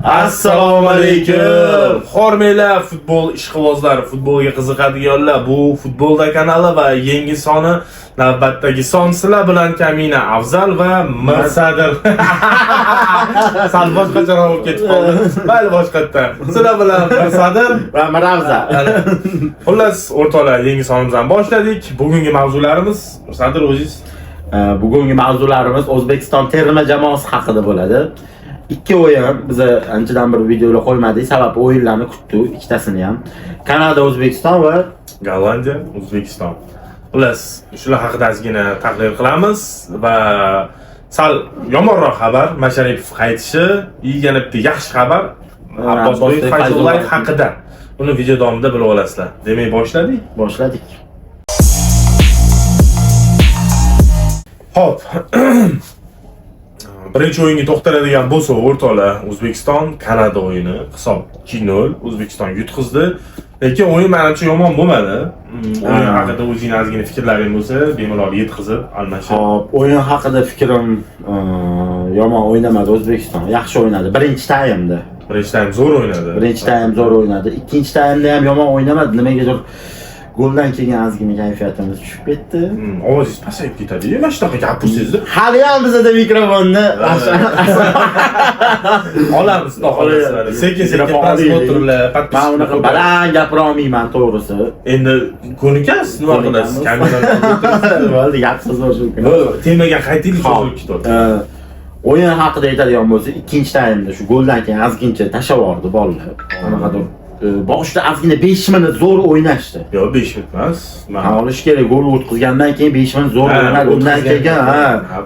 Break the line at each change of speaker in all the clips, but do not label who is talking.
Assalomu alaykum. Hormanglar futbol ishqibozlari, futbolga qiziqadiganlar, bu futbolda kanali va yangi soni navbatdagi son sizlar bilan Kamina Afzal va Mirsadir. Sal boshqacha bo'lib ketib qoldi. Mayli boshqatda. Sizlar bilan Mirsadir
va Miravza.
Xullas, o'rtoqlar, yangi sonimizdan boshladik. Bugungi mavzularimiz Mirsadir o'zingiz.
Bugungi mavzularimiz O'zbekiston terma jamoasi haqida bo'ladi. Ikki o'yin biz anchadan bir videolar qo'ymadik, sababi o'yinlarni kutdik, ikkitasini ham. Kanada O'zbekiston va
Gollandiya O'zbekiston. Xullas, shular haqida ozgina tahlil qilamiz va sal yomonroq xabar, Masharipov qaytishi, yana bitta yaxshi xabar Abbosboy Fayzullayev haqida. Buni video davomida bilib olasizlar. Demak, boshladik. Hop. Birinchi o'yinga to'xtaladigan bo'lsa, o'rtoqlar, O'zbekiston Kanada o'yini hisob 2-0, O'zbekiston yutqizdi. Lekin o'yin menimcha yomon bo'lmadi. O'yin haqida o'zingiz ozgina fikrlaring bo'lsa, bemalol yetkazib almashib.
Hop, o'yin haqida fikrim yomon o'ynamadi O'zbekiston. Yaxshi o'ynadi. Birinchi taymda.
Birinchi taym zo'r o'ynadi. Ikkinchi
taymda ham yomon o'ynamadi. Nimagadir goldan keyin ozgina kayfiyatimiz tushib ketdi.
Ovozingiz pasayib ketadi. Mana shunaqa gapirsangiz-da.
Hali ham bizda mikrofonni
olamiz, xohlasizlar. Sekin-sekin transporterlar,
men unaqa baland gapira olmayman, to'g'risi.
Endi ko'nikasiz, nima qilasiz? Kameradan
bo'ldi, gapsiz o'sha kun.
Temaga qaytaylik, cho'zilib ketdi.
O'yin haqida aytadigan bo'lsa, ikkinchi taymda shu goldan keyin ozgincha tashlab yubordi bolalar. Anaqadir boshda ozgina 5 minut zo'r o'ynashdi.
Yo'q, 5 minut emas.
Men olish kerak, gol o'tkazgandan keyin 5 minut zo'r o'ynadi. Undan keyin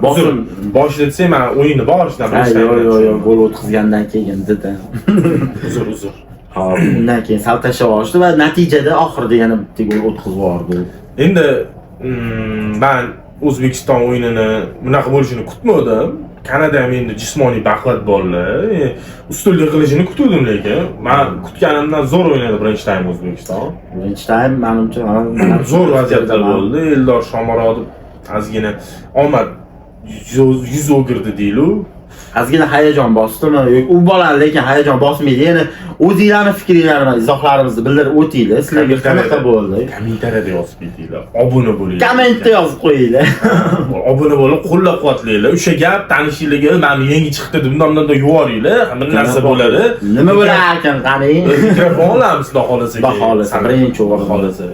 bosim
boshida desam, men o'yinni borishdan
boshlayman. Yo'q, gol o'tkazgandan keyin dedi.
Uzr.
Hop, undan keyin sal tashlab olishdi va natijada oxirida yana bitta gol o'tkazib yubordi.
Endi men O'zbekiston o'yinini bunaqa bo'lishini kutmadim. Kanada ham endi jismoniy baquvvat bolalar, ustunlik qilishini kutdim, lekin men kutganimdan zo'r o'ynadi birinchi taym O'zbekiston.
Birinchi taym menimcha
zo'r vaziyatda bo'ldi. Eldor Shomurodov ozgina omad yuz o'girdi deylu. Ozgina
hayajon bosdimi? U bola lekin hayajon bosmaydi. Yana o'zingizlarning fikringizni, izohlarimizni bildirib o'tinglar. Sizlarga qanaqa bo'ldi?
Kommentariyada yozib ketinglar. Obuna bo'linglar.
Kommentda yozib qo'yinglar.
Obuna bo'lib, qo'llab-quvvatlanglar. O'sha gap tanishinglarga, "Men yangi chiqdi" deb bundan yuboringlar. Hamma narsa bo'ladi.
Nima bo'lar ekan, qarang.
Mikrofon olamiz, xudo xolasa.
Xohlasa, birinchi o'g'il
xolasa.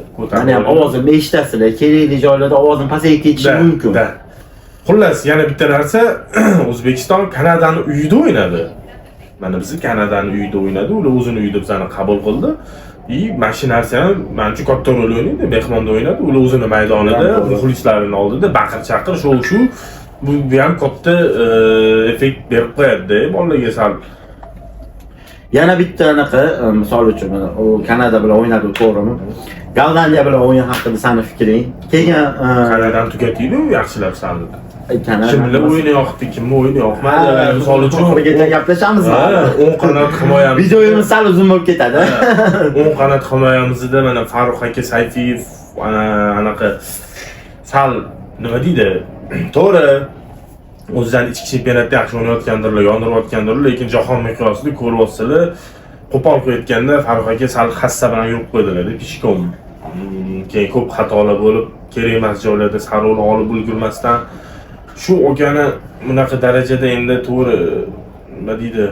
Meni ham ovozimni eshitasizlar. Kerakli joylarda ovozim pasayib ketishi mumkin.
Xullas, yana bitta narsa, O'zbekiston Kanadani uyida o'ynadi. Mana biz Kanadani uyida o'ynadi, ular o'zini uyida bizani qabul qildi. Mana shu narsa ham menimcha katta rol o'ynaydi. Mehmonda o'ynadi, ular o'zini maydonida, muxlislarining oldida baqir-chaqir shu bu ham katta effekt berib qo'yadi, bolalarga sal.
Yana bitta anaqa, misol uchun, u Kanada bilan o'ynadi, to'g'rimi? Gollandiya bilan o'yin haqida seni fikring. Keyin
Kanadadan tugataydi, yaxshilab saldi. Kimlar o'yini yoqdi, kimlar o'yini yoqmadi. Misol uchun
oxirigacha gaplashamizmi?
10 qanot himoyamiz.
Videomiz sal uzun bo'lib ketadi.
10 qanot himoyamizda mana Farruh aka Sayfiyev anaqa sal nima deydi? To'g'ri, o'zidan ichki chempionatda yaxshi o'ynayotgandirlar, yondirayotgandirlar, lekin jahon miqyosida ko'ryapsizlar, qo'pol qo'yayotganda Farruh aka sal hassa bilan yurib qo'ydilar, pishkom. Keyin ko'p xatolar bo'lib, kerak emas joylarda sarol olib ulgurmasdan shu o'gani bunaqa darajada endi to'g'ri nima deydi?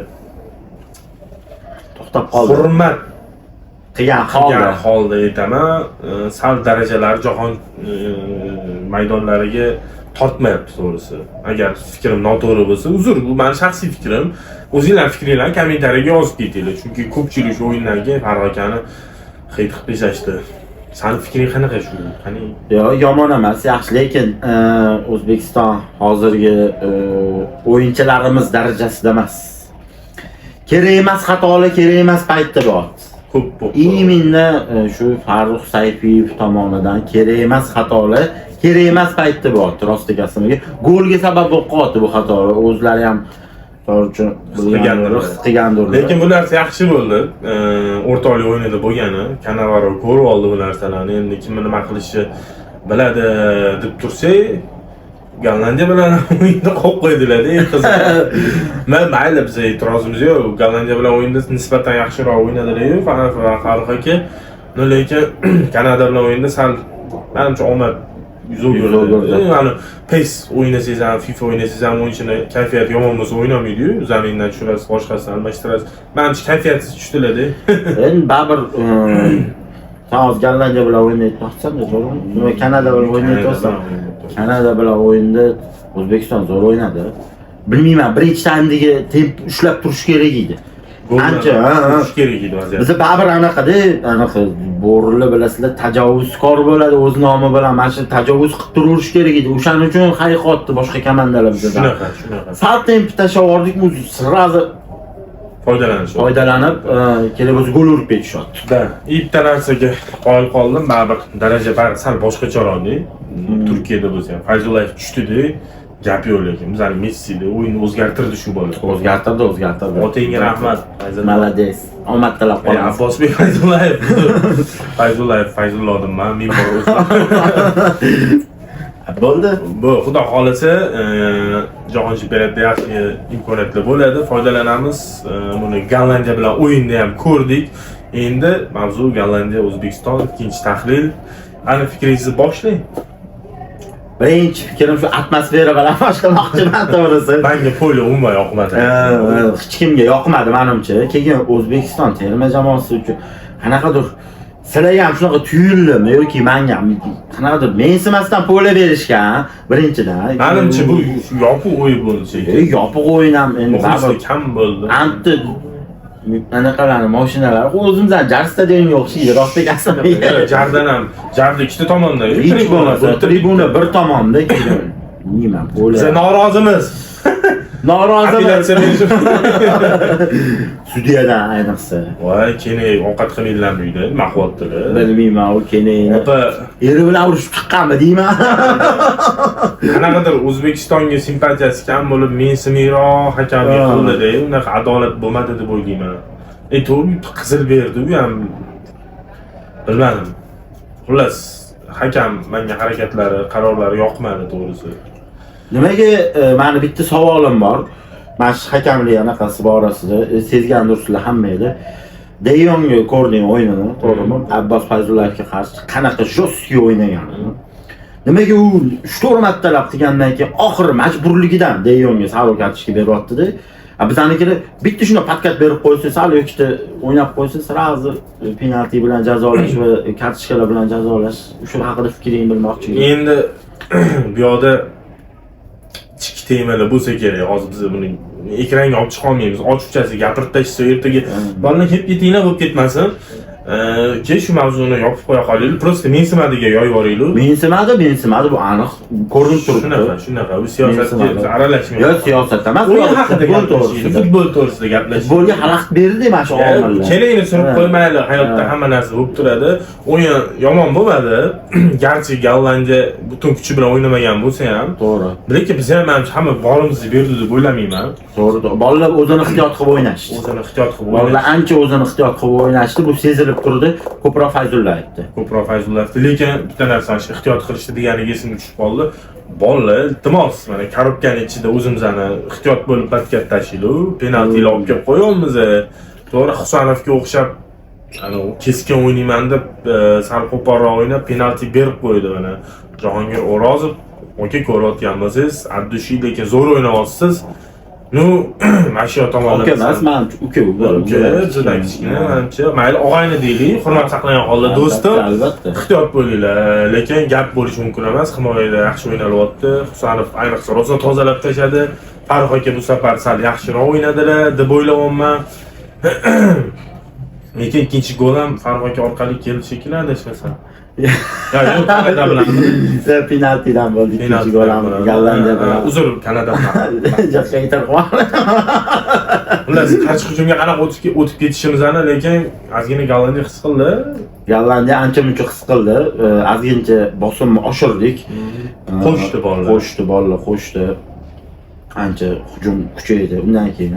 To'xtab qoldi.
Hurmat
qilgan
holda aytaman, sal darajalar jahon maydonlariga tortmayapti, to'g'risi. Agar fikrim noto'g'ri bo'lsa, uzr, bu mening shaxsiy fikrim. O'zingizlar fikringlarni kommentariyaga yozib ketinglar, chunki ko'pchilik shu o'yindan keyin Farruh akani hid qilib tashlashdi. Seni fikring qanaqa shu? Qani?
Yo'q, yomon emas, yaxshi, lekin O'zbekiston hozirgi o'yinchilarimiz darajasida emas. Kerak emas xatolar, kerak emas paytda bor.
Ko'p bo'ldi.
Imенно shu Farruh Sayfiyev tomonidan kerak emas xatolar, kerak emas paytda bor. Rostligasiga golga sabab bo'lib qoldi bu xatolar. O'zlari ham uchun qilgandir.
Lekin bu narsa yaxshi bo'ldi. O'rtoqlik o'yinida bo'lgani, Kanavaro ko'rib oldi bu narsalarni. Endi kim nima qilishi biladi deb tursak, Gollandiya bilan o'yinda qolib qo'ydilar-da, qiziq. Mayli bizga e'tirozimiz yo'q. Gollandiya bilan o'yinda nisbatan yaxshiroq o'ynadilar-yu, Farruh aka. Lekin Kanada bilan o'yinda sal menimcha omad yuz berdi. Ya'ni PES o'ynasangiz ham, FIFA o'ynasangiz ham o'yinchini kayfiyati yomon bo'lsa o'ynamaydi-yu. Zamindan tushirasiz, boshqasini almashtirasiz. Menimcha kayfiyatsiz tushdilar-da.
Endi baribir hozir Gollandiya bilan o'ynayotsan, nima Kanada bilan o'ynayotsan. Kanada bilan o'yinda O'zbekiston zo'r o'ynadi. Bilmayman, birinchi taymdagi temp ushlab turish kerak edi. Ancha,
turish kerak edi vaziyat.
Biz baribir anaqa bo'rli bilasizlar, tajovuzkor bo'ladi o'z nomi bilan. Mana shu tajovuz qilib turish kerak edi. O'shaning uchun haqiqatda boshqa komandalar bizda.
Shunaqa.
Sal temp tashlab yubordik, sразу foydalanib, kerak bo'lsa gol urib ketishyapti.
Bitta narsaga qoyil qoldim, baribir daraja sal boshqacharoqdi. Turkiyada bo'lsa ham Fayzullayev tushdi-da, gap yo'q lekin bizning Messida o'yinni o'zgartirdi shu bola. O'zgartirdi. Otangga rahmat.
Молодец. Omad tilab qolaman.
Abbosbek Fayzulloh dedim men bor
bo'ldi.
Bu xudo xolasa jahon chempionatida yaxshi imkoniyatlar bo'ladi, foydalanamiz. Buni Gollandiya bilan o'yinda ham ko'rdik. Endi mavzu Gollandiya O'zbekiston ikkinchi tahlil. Ana fikringizni boshlang.
Birinchi fikrim shu atmosfera bilan boshqamoqchiman to'g'risi.
Menga polya umuman yoqmadi.
Hech kimga yoqmadi menimcha. Keyin O'zbekiston terma jamoasi uchun qanaqadir sizlarga ham shunaqa tuyuldimi yoki menga qanaqadir mensimasdan polya berishgan birinchidan.
Menimcha bu yopiq o'yin bo'ldi shekilli.
Yopiq o'yin ham endi
baribir kam bo'ldi.
Anti anaqalarni mashinalar o'zimizdan jar stadioniga o'xshaydi, rostga aytsam.
Jarda ikkita tomonda.
Tribuna bir tomonda keyin. Nima polya.
Biz norozimiz.
Norozimiz. Sudyadan ayniqsa.
Voy, keyin ovqat qilmaydilar uyda, mahvotdilar.
Bilmayman, u keyin. Eri bilan urushib chiqqanmi deyman.
Qanaqadir O'zbekistonga simpatiyasi kam bo'lib, mensimiyroq hakamga qildi-da, unaqa adolat bo'lmadi deb o'ylayman. To'g'ri, qizil berdi, u ham bilmadim. Xullas, hakam menga harakatlari, qarorlari yoqmadi to'g'risi.
Nimaga meni bitta savolim bor. Mana shu hakamlik anaqasi borasida sezgandirsizlar hammayda. De Jongni ko'rding o'yinini, to'g'rimi? Abbos Fayzullayevga qarshi qanaqa jostki o'ynaganini. Nimaga u 3-4 martalab qilgandan keyin oxiri majburligidan De Jongga sarı kartochka beryapti-da. Bizanikilar bitta shuna patkat berib qo'ysa, sal ikkita o'ynab qo'ysa, sразу penalti bilan jazolash va kartochkalar bilan jazolash. Shu haqida fikringizni bilmoqchi edim.
Endi bu yoqda ichki temalar bo'lsa kerak. Hozir biz buni ekranga olib chiqa olmaymiz. Ochiqchasi gapirib tashsa ertaga bolalar kelib ketinglar bo'lib ketmasin. Keyin shu mavzuni yopib qo'ya qolaylik. Prosta mensimadiga yoyib yuboraylik.
Mensimadi bu aniq ko'rinib turibdi.
Shunaqa. Bu siyosatga aralashmaydi.
Yo'q, siyosat emas.
O'yin haqida gaplashamiz. Futbol to'g'risida gaplashamiz.
Futbolga xalaqit berdi mana shu omillar.
Kelayni surib qo'ymaydi. Hayotda hamma narsa bo'lib turadi. O'yin yomon bo'lmadi. Garchi Gollandiya butun kuchi bilan o'ynamagan bo'lsa ham,
to'g'ri.
Lekin biz ham hamma borimizni berdi deb o'ylamayman.
To'g'ri. Bolalar o'zini ehtiyot qilib o'ynashdi. Bolalar ancha o'zini ehtiyot qilib o'ynashdi. Bu sezilib turdi. Ko'proq Fayzullayevdi.
Lekin bitta narsani ehtiyot qilishdi deganiga esimga tushib qoldi. Bolalar iltimos, mana korobkaning ichida o'zimizni ehtiyot bo'lib patkat tashiylik, penaltilar olib kelib qo'yamiz. To'g'ri, Husanovga o'xshab keskin o'ynayman deb sal qo'polroq o'ynab penalti berib qo'ydi mana. Jahongir O'rozov, aka ko'rayotgan bo'lsangiz, Abdushiy lekin zo'r o'ynayapsiz. Mashiyo tomonidan.
Uka emas, men uka
bizdan kichkina, menimcha, mayli og'ayni deylik, hurmat saqlagan holda do'stim.
Albatta.
Ehtiyot bo'linglar, lekin gap bo'lishi mumkin emas. Himoyada yaxshi o'ynalyapti. Husanov ayniqsa rosa tozalab tashladi. Farruh aka bu safar sal yaxshiroq o'ynadilar deb o'ylayapman. Lekin ikkinchi gol ham Farruh aka orqali keldi shekilli adashmasam. Yo'q, Kanada bilan.
Penaltidan bo'ldi ikkinchi gol ham Gollandiya bilan.
Uzr, Kanada bilan.
Joqqa aytib
Xullas, qarshi hujumga qanaqa o'tib ketishimizni, lekin ozgina Gollandiya his qildi.
Gollandiya ancha-muncha his qildi. Ozgincha bosimni oshirdik.
Qo'shdi bolalar.
Ancha hujum kuchaydi. Undan keyin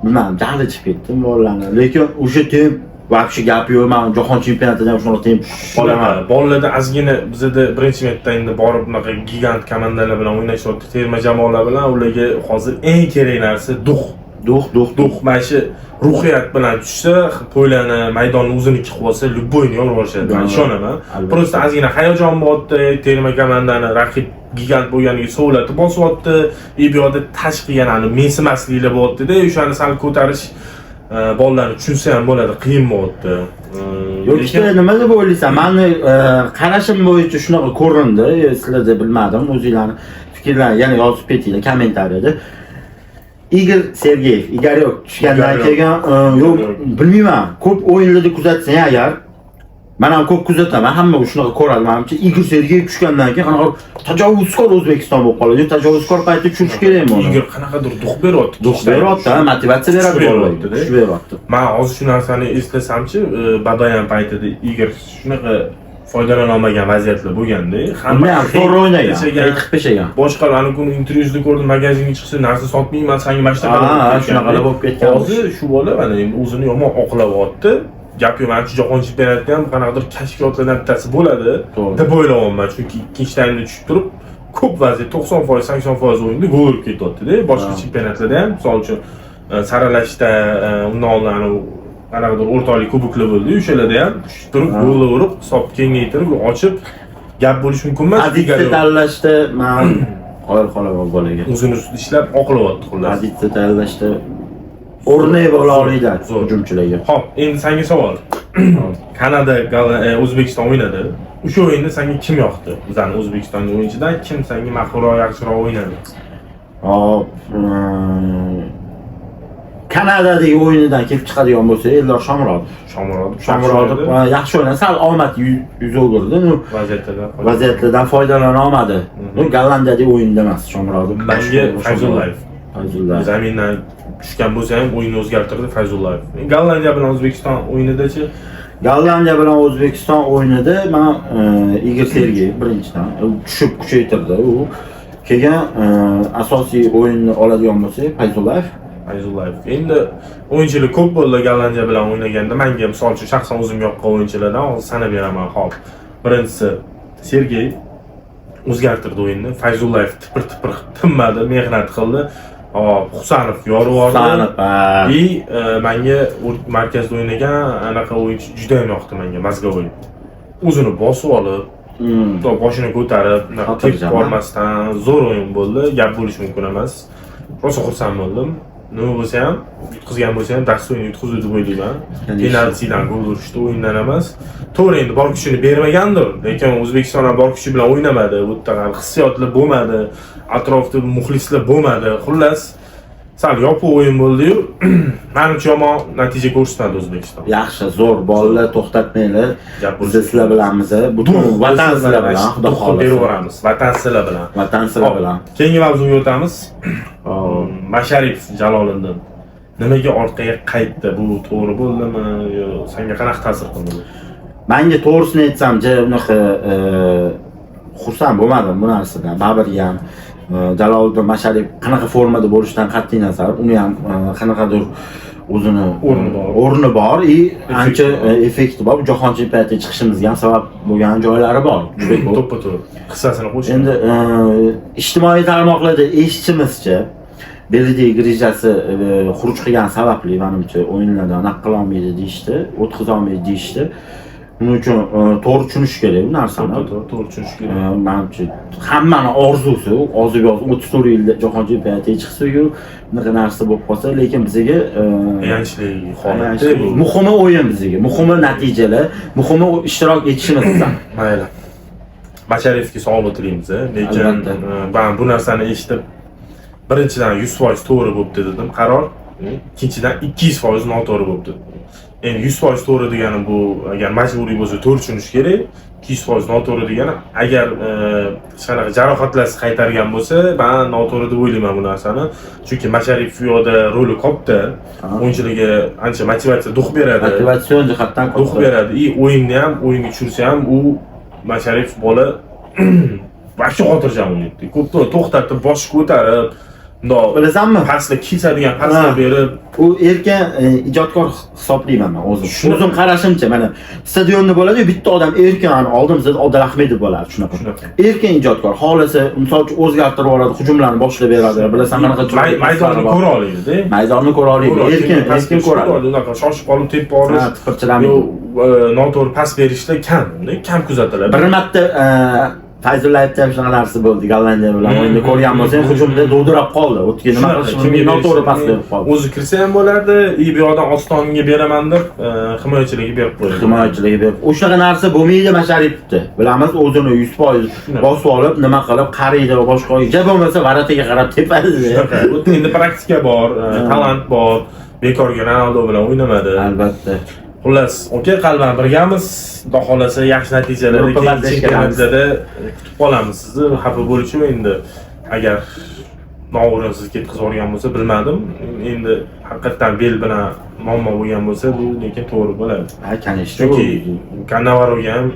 bilmadim, jahli chiqib ketdi bolalarni. Lekin o'sha Вообще gap yo'q, men jahon chempionatida ham shunaqa temp qolaman.
Bolalarda ozgina bizda birinchi marta endi borib bunaqa gigant komandalar bilan o'ynashyapti, terma jamoalar bilan ularga hozir eng kerak narsa duh. Mana shu ruhiyat bilan tushsa, po'ylani, maydonni o'ziniki qilib olsa, любойni yorib olishadi. Men ishonaman. Просто ozgina hayajon bo'lyapti, terma komandani raqib gigant bo'lganiga savlatib bosyapti, bu yerda tashqi yana mensimasliklar bo'lyapti-da, o'shani sal ko'tarish bolalarni tushunsa ham bo'ladi, qiyin bo'lyapti.
Yo'q, nima deb o'ylaysan? Meni qarashim bo'yicha shunaqa ko'rindi. Sizlarda bilmadim, o'zingizlarni fikrlaringizni yana yozib ketinglar kommentariyada. Igor Sergeyev, Igorek tushgandan keyin yo'q, bilmayman. Ko'p o'yinlarda kuzatsang agar, men ham ko'p kuzataman, hamma shunaqa ko'radi menimcha. Igor Sergeyev tushgandan keyin qanaqa tajovuzkor O'zbekiston bo'lib qoladi. Tajovuzkor paytda tushirish kerakmi uni?
Igor qanaqadir duh beryapti.
Motivatsiya beradi. Tush beryapti.
Men hozir shu narsani eslasamchi, Babayan paytida Igor shunaqa foydalana olmagan vaziyatlar bo'lganda,
hamma to'g'ri o'ynagan, peshagan.
Boshqalarni kun intervyusida ko'rdim, magazinga chiqsa, narsa sotmayman, senga mashta
qilaman. Shunaqalar bo'lib ketgan.
Hozir shu bola mana endi o'zini yomon oqlayapti. Gap yo'q, mana shu jahon chempionatida ham qanaqadir kashfiyotlardan bittasi bo'ladi deb o'ylayapman, chunki ikkinchi taymda tushib turib, ko'p vaziyat 90%, 80% o'yinda gol urib ketyapti-da. Boshqa chempionatlarda ham, misol uchun, saralashda undan oldin qanaqadir o'rtoqlik kuboklar bo'ldi, o'shalarda ham tushib turib, gol urib, hisobni kengaytirib, ochib gap bo'lish mumkin emas.
Pozitsiya tanlashda men qoyil qolaman bolaga.
O'zini ustida ishlab oqlayapti xullas.
Pozitsiya tanlashda o'rnak bo'la oladilar hujumchilarga.
Xo'p, endi senga savol. Kanada O'zbekiston o'ynadi. O'sha o'yinda senga kim yoqdi? Bizning O'zbekistonning o'yinchidan kim senga maqulroq, yaxshiroq o'ynadi?
Hop, Kanadadagi o'yinidan kelib chiqadigan bo'lsa, Eldor Shomurodov yaxshi o'ynadi, sal omad yuz o'girdi. Vaziyatlardan foydalana olmadi. Gollandiyadagi o'yinda emas Shomurodov.
Menga Fayzullayev. Zamindan tushgan bo'lsa ham o'yinni o'zgartirdi Fayzullayev. Gollandiya bilan O'zbekiston o'yinidachi?
Gollandiya bilan O'zbekiston o'yinida men Igor Sergeyev birinchidan tushib kuchaytirdi. U keyin asosiy o'yinni oladigan bo'lsa, Fayzullayev. Endi
o'yinchilar ko'p bo'ldi Gollandiya bilan o'ynaganda. Menga misol uchun shaxsan o'zim yoqqan o'yinchilardan hozir sanab beraman. Xo'p. Birinchisi Sergey o'zgartirdi o'yinni. Fayzullayev tipir tinmadi, mehnat qildi. Husanov yorib yubordi. Menga markazda o'ynagan anaqa o'yinchi juda ham yoqdi menga, Mazgovoy. O'zini bosib olib, boshini ko'tarib, tep bormasdan zo'r o'yin bo'ldi. Gap bo'lish mumkin emas. Rosa xursand bo'ldim. Nima bo'lsa ham, yutqizgan bo'lsa ham dast o'yin yutqizdi deb o'ylayman. Penaltidan gol urishdi, o'yindan emas. To'g'ri, endi bor kuchini bermagandir, lekin O'zbekiston ham bor kuchi bilan o'ynamadi. Bu yerda hissiyotlar bo'lmadi, atrofda muxlislar bo'lmadi. Xullas, sal yopiq o'yin bo'ldi-yu, menimcha yomon natija ko'rsatmadi O'zbekiston.
Yaxshi, zo'r bolalar, to'xtatmanglar. Biz sizlar bilanmiz, butun vatan sizlar bilan, xudo xolasa
beraveramiz. Vatan sizlar bilan.
Vatan sizlar bilan.
Keyingi mavzuga o'tamiz. Masharipov Jaloliddin nimaga orqaga qaytdi? Bu to'g'ri bo'ldimi yo senga qanaqa ta'sir qildi?
Menga to'g'risini aytsam, unaqa xursand bo'lmadim bu narsadan. Baribir ham Jaloliddin Masharipov qanaqa formada bo'lishidan qat'iy nazar, uni ham qanaqadir o'zini o'rni bor, ancha effekti bor. Jahon chempionatiga chiqishimizga ham sabab bo'lgan joylari bor. Juda ko'p.
To'ppa-to'g'ri. Qissasini qo'shing.
Endi ijtimoiy tarmoqlarda eshitishimizcha Belediya rejasi xuruj qilgan sababli menimcha o'yinlardan naq qila olmaydi deyishdi, o'tkaza olmaydi deyishdi. Buning uchun to'g'ri tushunish kerak bu narsani.
To'g'ri tushunish kerak.
Menimcha hammani orzusi, oziq-yoz 34 yilda jahon chempionatiga chiqsa-yu, bunaqa narsa bo'lib qolsa, lekin bizga
ayanchli holatda bu.
Muhimi o'yin bizga, muhimi natijalar, muhimi ishtirok etishimiz.
Mayli. Masharipga sog'liq tilaymiz, lekin men bu narsani eshitib birinchidan 100% to'g'ri bo'libdi dedim, qaror. Ikkinchidan 200% noto'g'ri bo'libdi. Endi 100% to'g'ri degani bu agar majburiy bo'lsa to'g'ri tushunish kerak. 200% noto'g'ri degani agar shanaqa jarohatlarsiz qaytargan bo'lsa, men noto'g'ri deb o'ylayman bu narsani. Chunki Masharipov yo'da roli katta, o'yinchilarga ancha motivatsiya duh beradi.
Motivatsion jihatdan
duh beradi. O'yinni ham, o'yinga tushirsa ham u Masharipov bola vaqti xotirjam o'ynaydi. Ko'p to'xtatib, bosh ko'tarib, Bundoq
Bilasanmi?
pastga kesadigan pastga berib,
U erkin ijodkor hisoblayman men o'zim.
Shunaqa.
O'zim qarashimcha, mana stadionda bo'ladi, bitta odam erkin, oldin bizda Odil Ahmedov bo'ladi, shunaqa. Erkin ijodkor, xohlasa, misol uchun o'zgartirib oladi, hujumlarni boshlab beradi. Bilasan, qanaqa
maydonni ko'ra oladi-da.
Maydonni ko'ra oladi, erkin ko'radi.
Unaqa shoshib qolib tepib olish,
tipirchilamaydi.
noto'g'ri pas berishda kam kuzatiladi.
Bir marta Fayzullayevda ham shunaqa narsa bo'ldi, Gollandiya bilan o'yinda ko'rgan bo'lsang, hujumda dovdirab qoldi. O'tga nima qilish, noto'g'ri pas berib qoldi.
O'zi kirsa ham bo'lardi, bu yoqdan Ostonga beraman deb himoyachilarga berib qo'ydi.
Himoyachilarga berib. O'shaqa narsa bo'lmaydi Masharipda. Bilamiz, o'zini 100% bosib olib, nima qilib, qaraydi va boshqa o'yinchi bo'lmasa, varataga qarab tepadi.
Endi praktika bor, talant bor. Bekorga Ronaldo bilan o'ynamadi.
Albatta.
Xullas, okey, qalban birgamiz. Xudo xolasa yaxshi natijalarga chempionatlarda kutib qolamiz sizni. Xafa bo'lishmaydi agar no'g'ri siz ketkazib yuborgan bo'lsa, bilmadim. Endi haqiqatan bel bilan muammo bo'lgan bo'lsa, bu lekin to'g'ri bo'ladi.
Ha, kanishdi.
Chunki Cannavaroga ham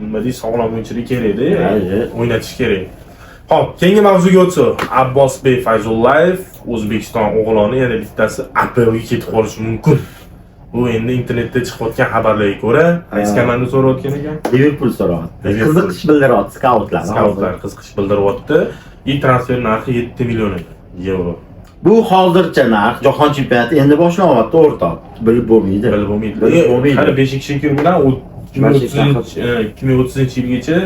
nima deysiz, sog'lom o'yinchilik kerak-da, o'ynatish kerak. Xo'p, keyingi mavzuga o'tsak, Abbosbek Fayzullayev, O'zbekiston o'g'loni yana bittasi APLga ketib qolishi mumkin. Bu endi internetda chiqayotgan xabarlarga ko'ra, qaysi komanda so'rayotgan ekan?
Liverpool so'rayapti. Qiziqish bildiryapti skautlar.
Skautlar qiziqish bildiryapti. Transfer narxi 7 million yevro.
Bu hozircha narx, jahon chempionati endi boshlanyapti, o'rtoq. Bilib bo'lmaydi.
Bilib bo'lmaydi. Hali Beshikshehir bilan 2030-yilgacha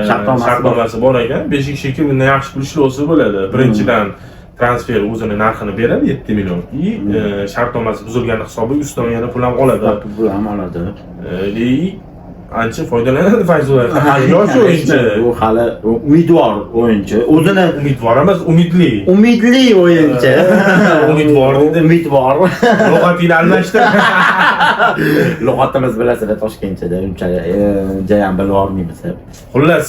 shartnomasi bor ekan. Beshikshehir bundan yaxshi pul olsa bo'ladi. Birinchidan transfer o'zini narxini beradi 7 million. Shartnomasi buzilgani hisobiga ustidan yana pul ham oladi.
Pul ham oladi.
Ancha foydalanadi Fayzullayev. Yosh o'yinchi.
U hali umidvor o'yinchi. O'zini
umidvor emas, umidli.
Umidli o'yinchi.
Umidvor dedi.
Umidvor.
Lug'atingni almashtir.
Lug'atimiz bilasizlar Toshkentchada unchalik jayam bilib olmaymiz.
Xullas,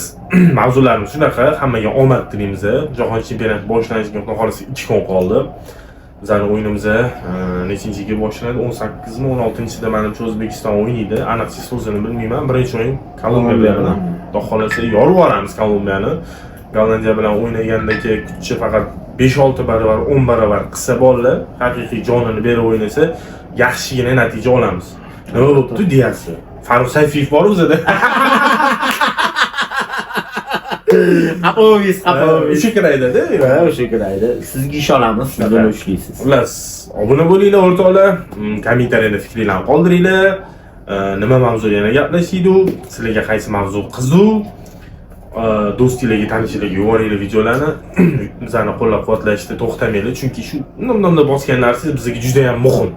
mavzularimiz shunaqa. Hammaga omad tilaymiz. Jahon chempionati boshlanishiga xudo xolasa 2 kun qoldi. Bizning o'yinimiz nechinchiga boshlanadi? 18mi, 16-da menimcha O'zbekiston o'ynaydi. Aniq o'zini bilmayman. Birinchi o'yin Kolumbiya bilan. Xudo xolasa yorib yuboramiz Kolumbiyani. Gollandiya bilan o'ynagandagi kuchi faqat 5-6 barobar, 10 barobar qilsa bolalar haqiqiy jonini berib o'ynasa, yaxshigina natija olamiz. Nima bo'pti deyapsiz? Farruh Sayfiyev bor o'zida.
Qapoviz.
O'sha kiraydi-da.
O'sha kiraydi. Sizga ishonamiz, siz buni ushlaysiz.
Xullas, obuna bo'linglar o'rtoqlar. Kommentariyada fikringizni qoldiringlar. Nima mavzuda yana gaplashaydi? Sizlarga qaysi mavzu qiziq? Do'stinglarga, tanishlarga yuboringlar videolarni. Bizlarni qo'llab-quvvatlashda to'xtamanglar, chunki shu nomda bosgan narsa bizga juda ham muhim.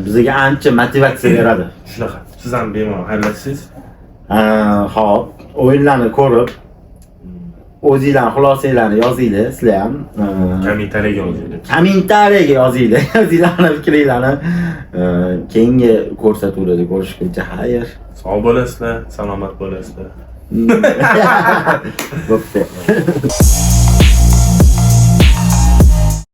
Bizga ancha motivatsiya beradi.
Shunaqa. Siz ham bemalol xayrlashasiz.
Xo'p, o'yinlarni ko'rib o'zingizlar xulosalarni yozinglar, sizlar ham
kommentariyaga yozinglar.
Kommentariyaga yozinglar. O'zingizlarning fikringlarni keyingi ko'rsatuvlarda ko'rishguncha xayr.
Sog' bo'lasizlar, salomat bo'lasizlar.
Bo'pti.